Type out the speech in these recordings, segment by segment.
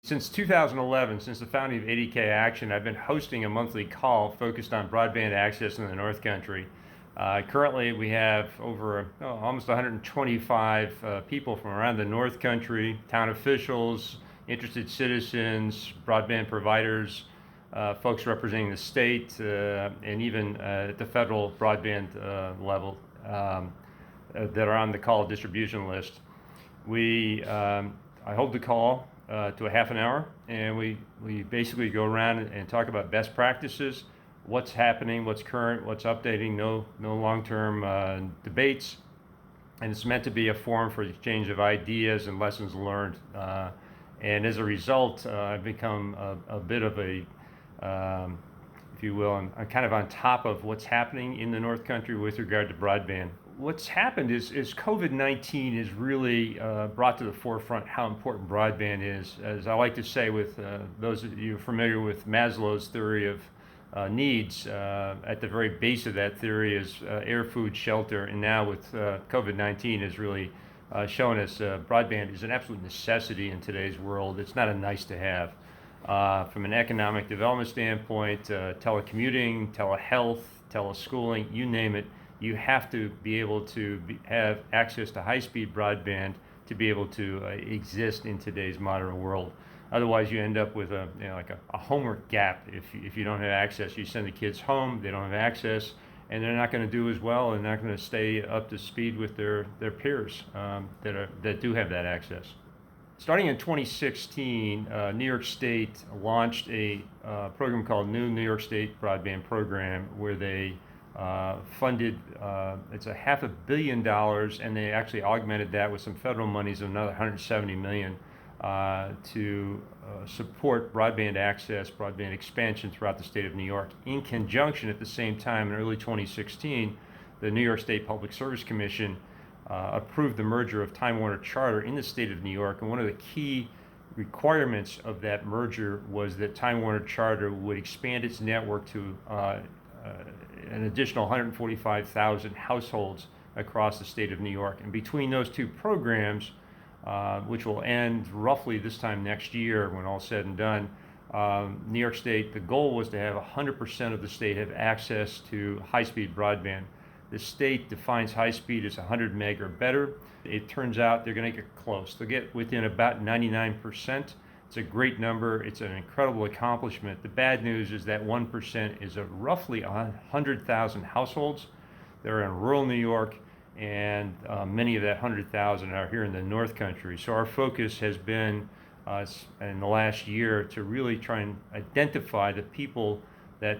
Since 2011, since the founding of 80K Action, I've been hosting a monthly call focused on broadband access in the North Country. Currently, we have over almost 125 people from around the North Country, town officials, interested citizens, broadband providers, folks representing the state, and even at the federal broadband level that are on the call distribution list. I hold the call to a half an hour, and we basically go around and talk about best practices, what's happening, what's current, what's updating, no long-term debates, and it's meant to be a forum for exchange of ideas and lessons learned. And as a result, I've become a bit of a, if you will, I'm kind of on top of what's happening in the North Country with regard to broadband. What's happened is COVID-19 has really brought to the forefront how important broadband is. As I like to say, with those of you familiar with Maslow's theory of needs, at the very base of that theory is air, food, shelter, and now with COVID-19 has really shown us broadband is an absolute necessity in today's world. It's not a nice to have. From an economic development standpoint, telecommuting, telehealth, teleschooling, you name it, you have to be able to have access to high-speed broadband to be able to exist in today's modern world. Otherwise, you end up with a homework gap. If you don't have access, you send the kids home, they don't have access, and they're not going to do as well, and not going to stay up to speed with their peers that do have that access. Starting in 2016, New York State launched a program called New York State Broadband Program, where they funded, it's $500 million, and they actually augmented that with some federal monies of another $170 million to support broadband access, broadband expansion throughout the state of New York. In conjunction, at the same time, in early 2016, the New York State Public Service Commission approved the merger of Time Warner Charter in the state of New York, and one of the key requirements of that merger was that Time Warner Charter would expand its network to an additional 145,000 households across the state of New York. And between those two programs, which will end roughly this time next year when all's said and done, New York State, the goal was to have 100% of the state have access to high-speed broadband. The state defines high speed as 100 meg or better. It turns out they're going to get close. They'll get within about 99%. It's a great number. It's an incredible accomplishment. The bad news is that 1% is roughly 100,000 households. They're in rural New York, and many of that 100,000 are here in the North Country. So our focus has been in the last year to really try and identify the people that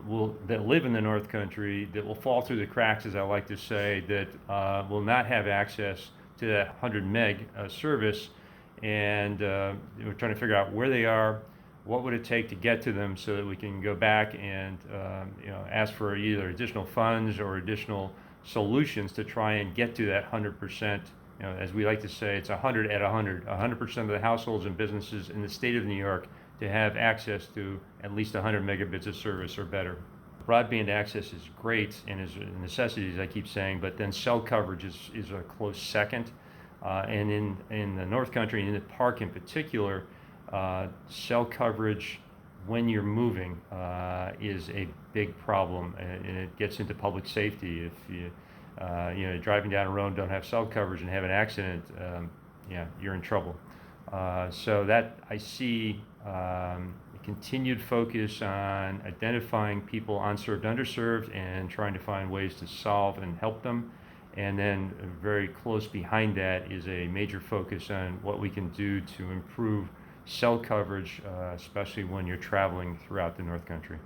live in the North Country, that will fall through the cracks, as I like to say, that will not have access to that 100 meg service, and we're trying to figure out where they are, what would it take to get to them, so that we can go back and ask for either additional funds or additional solutions to try and get to that 100%. As we like to say, it's 100 at 100. 100% of the households and businesses in the state of New York to have access to at least 100 megabits of service or better. Broadband access is great and is a necessity, as I keep saying, but then cell coverage is a close second. And in the North Country, and in the park in particular, cell coverage when you're moving is a big problem, and it gets into public safety. If you're driving down a road and don't have cell coverage and have an accident, you're in trouble. So that I see a continued focus on identifying people unserved, underserved, and trying to find ways to solve and help them. And then very close behind that is a major focus on what we can do to improve cell coverage, especially when you're traveling throughout the North Country.